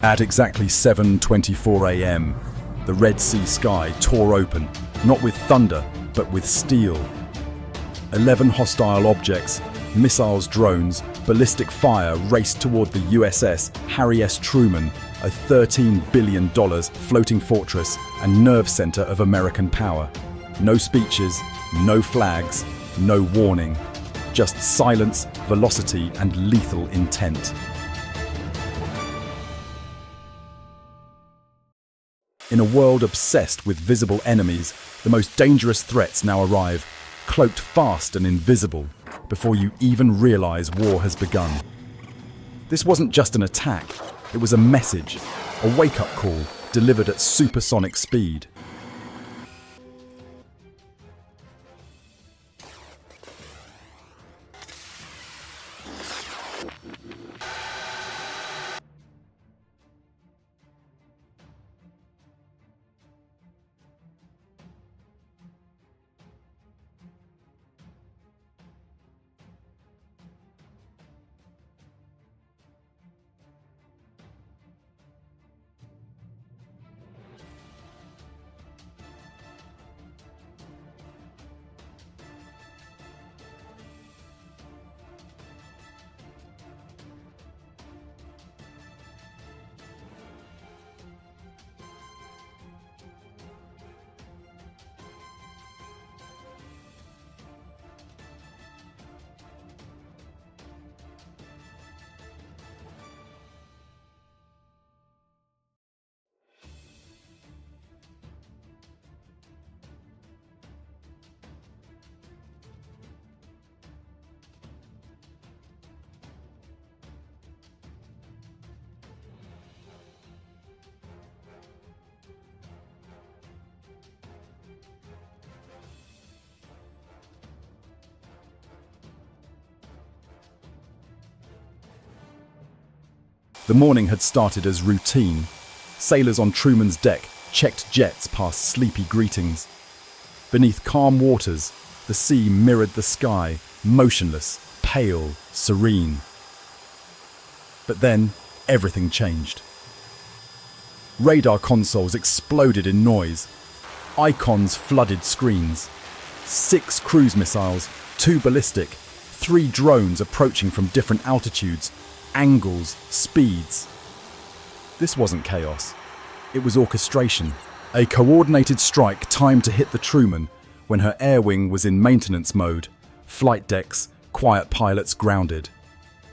At exactly 7:24 a.m., the Red Sea sky tore open, not with thunder, but with steel. 11 hostile objects, missiles, drones, ballistic fire raced toward the USS Harry S. Truman, a $13 billion floating fortress and nerve center of American power. No speeches, no flags, no warning. Just silence, velocity, and lethal intent. In a world obsessed with visible enemies, the most dangerous threats now arrive, cloaked fast and invisible, before you even realize war has begun. This wasn't just an attack, it was a message, a wake-up call delivered at supersonic speed. The morning had started as routine. Sailors on Truman's deck checked jets past sleepy greetings. Beneath calm waters, the sea mirrored the sky, motionless, pale, serene. But then, everything changed. Radar consoles exploded in noise. Icons flooded screens. 6 cruise missiles, 2 ballistic, 3 drones approaching from different altitudes, angles, speeds. This wasn't chaos. It was orchestration. A coordinated strike timed to hit the Truman when her air wing was in maintenance mode. Flight decks, quiet pilots grounded.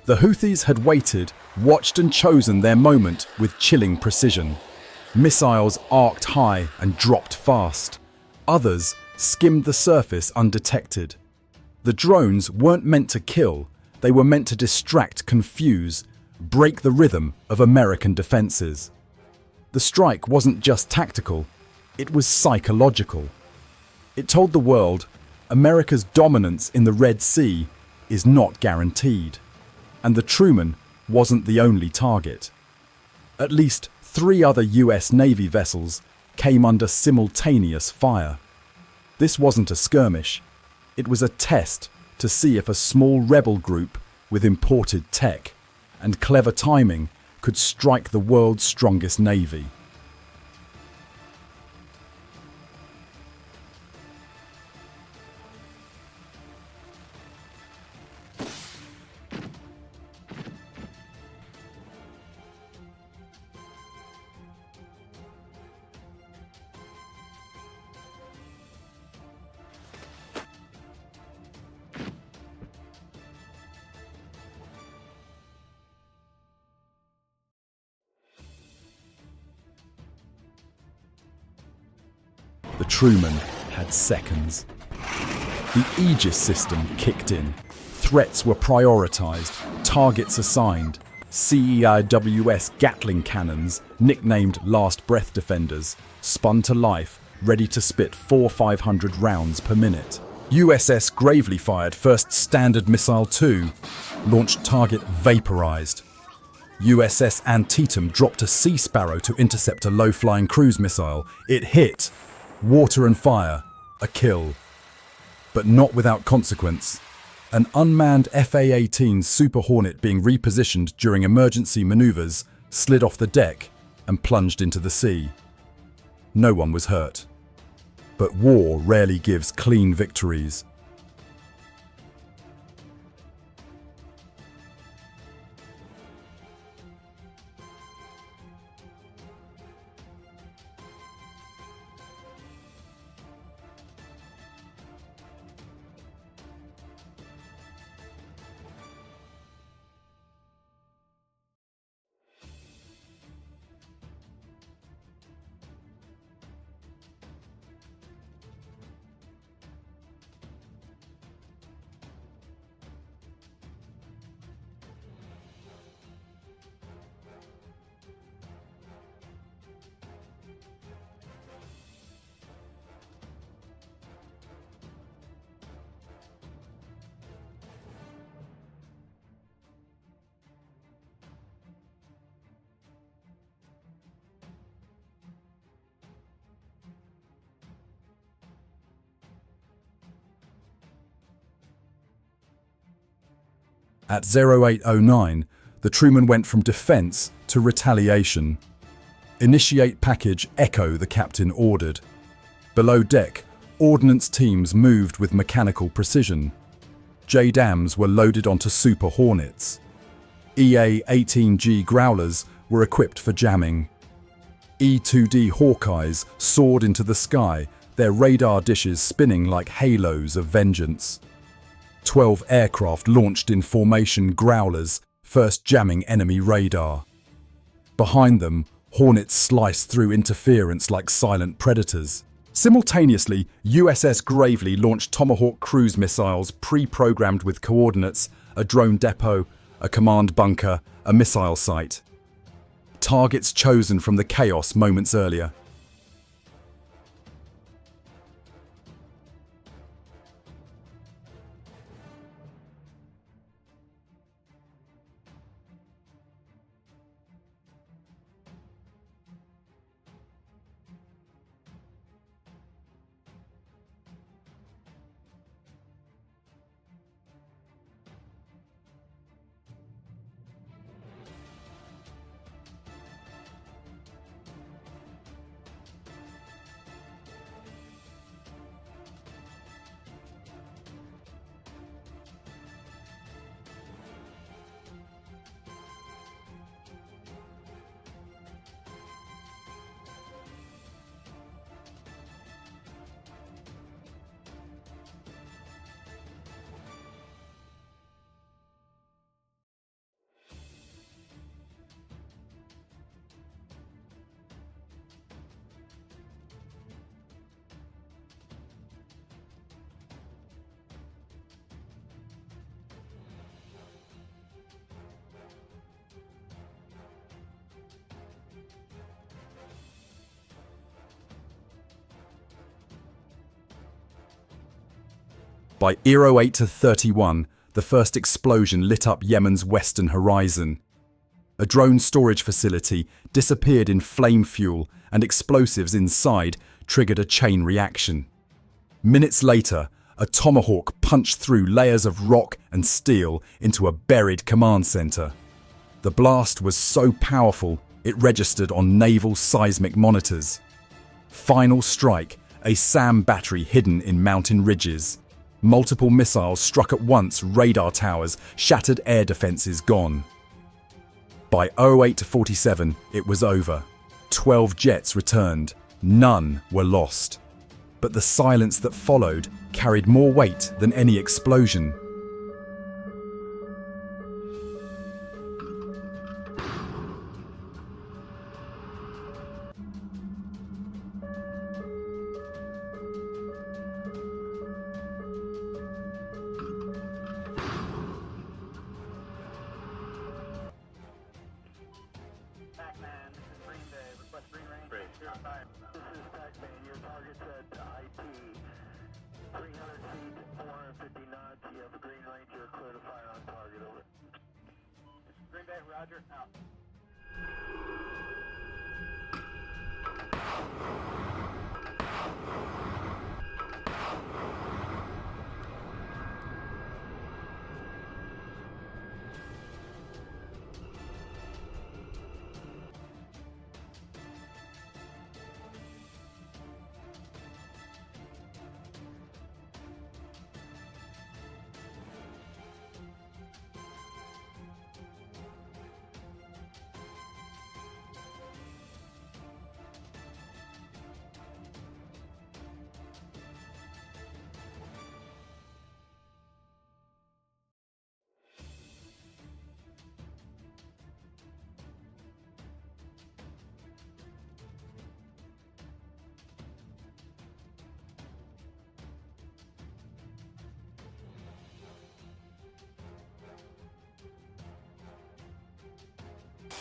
The Houthis had waited, watched and chosen their moment with chilling precision. Missiles arced high and dropped fast. Others skimmed the surface undetected. The drones weren't meant to kill. They were meant to distract, confuse, break the rhythm of American defenses. The strike wasn't just tactical, it was psychological. It told the world America's dominance in the Red Sea is not guaranteed. And the Truman wasn't the only target. At least 3 other US Navy vessels came under simultaneous fire. This wasn't a skirmish, it was a test to see if a small rebel group with imported tech and clever timing could strike the world's strongest navy. The Truman had seconds. The Aegis system kicked in. Threats were prioritized, targets assigned. CEIWS Gatling cannons, nicknamed Last Breath Defenders, spun to life, ready to spit 400-500 rounds per minute. USS Gravely fired First Standard Missile 2, launched target vaporized. USS Antietam dropped a Sea Sparrow to intercept a low-flying cruise missile. It hit. Water and fire, a kill. But not without consequence. An unmanned FA-18 Super Hornet being repositioned during emergency maneuvers slid off the deck, and plunged into the sea. No one was hurt. But war rarely gives clean victories. At 0809, the Truman went from defense to retaliation. Initiate package Echo, the captain ordered. Below deck, ordnance teams moved with mechanical precision. JDAMs were loaded onto Super Hornets. EA-18G Growlers were equipped for jamming. E-2D Hawkeyes soared into the sky, their radar dishes spinning like halos of vengeance. 12 aircraft launched in formation Growlers, first jamming enemy radar. Behind them, Hornets sliced through interference like silent predators. Simultaneously, USS Gravely launched Tomahawk cruise missiles pre-programmed with coordinates, a drone depot, a command bunker, a missile site. Targets chosen from the chaos moments earlier. By 08:31, the first explosion lit up Yemen's western horizon. A drone storage facility disappeared in flame fuel, and explosives inside triggered a chain reaction. Minutes later, a Tomahawk punched through layers of rock and steel into a buried command center. The blast was so powerful, it registered on naval seismic monitors. Final strike, a SAM battery hidden in mountain ridges. Multiple missiles struck at once, radar towers, shattered air defenses gone. By 08:47, it was over. 12 jets returned. None were lost. But the silence that followed carried more weight than any explosion. Roger, out.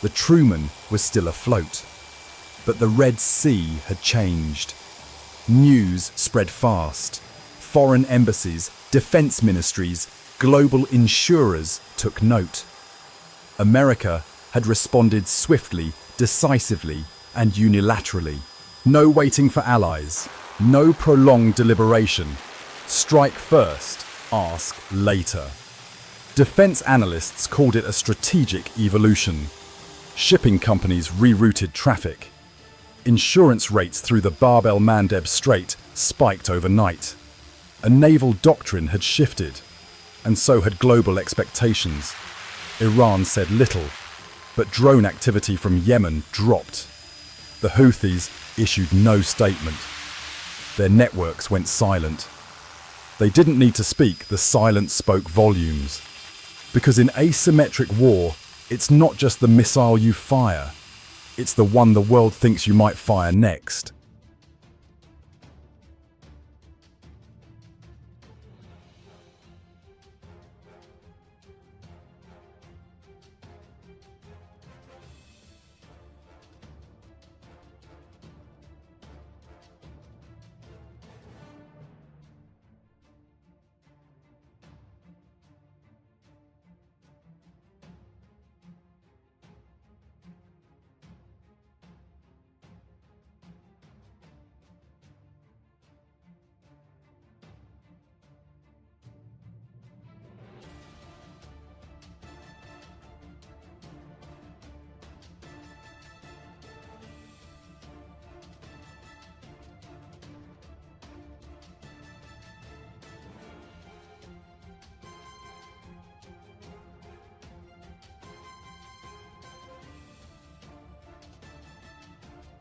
The Truman was still afloat. But the Red Sea had changed. News spread fast. Foreign embassies, defense ministries, global insurers took note. America had responded swiftly, decisively, and unilaterally. No waiting for allies. No prolonged deliberation. Strike first, ask later. Defense analysts called it a strategic evolution. Shipping companies rerouted traffic. Insurance rates through the Bab el-Mandeb Strait spiked overnight. A naval doctrine had shifted, and so had global expectations. Iran said little, but drone activity from Yemen dropped. The Houthis issued no statement. Their networks went silent. They didn't need to speak, the silence spoke volumes. Because in asymmetric war, it's not just the missile you fire, it's the one the world thinks you might fire next.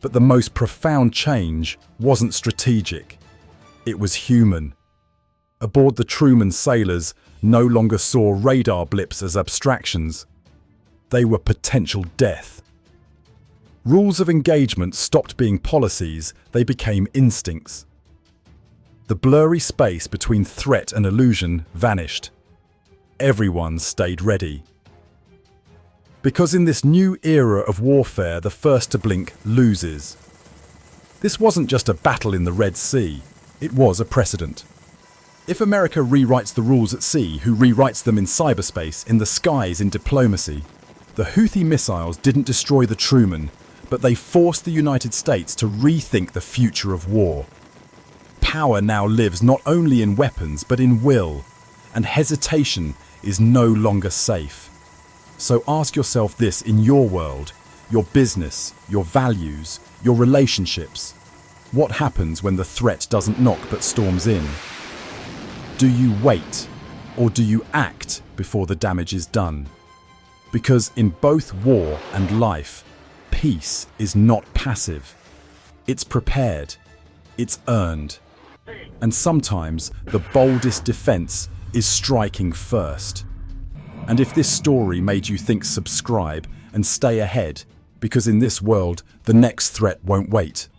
But the most profound change wasn't strategic. It was human. Aboard the Truman, sailors no longer saw radar blips as abstractions. They were potential death. Rules of engagement stopped being policies, they became instincts. The blurry space between threat and illusion vanished. Everyone stayed ready. Because in this new era of warfare, the first to blink loses. This wasn't just a battle in the Red Sea, it was a precedent. If America rewrites the rules at sea, who rewrites them in cyberspace, in the skies, in diplomacy? The Houthi missiles didn't destroy the Truman, but they forced the United States to rethink the future of war. Power now lives not only in weapons, but in will, and hesitation is no longer safe. So ask yourself this in your world, your business, your values, your relationships. What happens when the threat doesn't knock but storms in? Do you wait, or do you act before the damage is done? Because in both war and life, peace is not passive. It's prepared, it's earned. And sometimes the boldest defense is striking first. And if this story made you think, subscribe and stay ahead, because in this world, the next threat won't wait.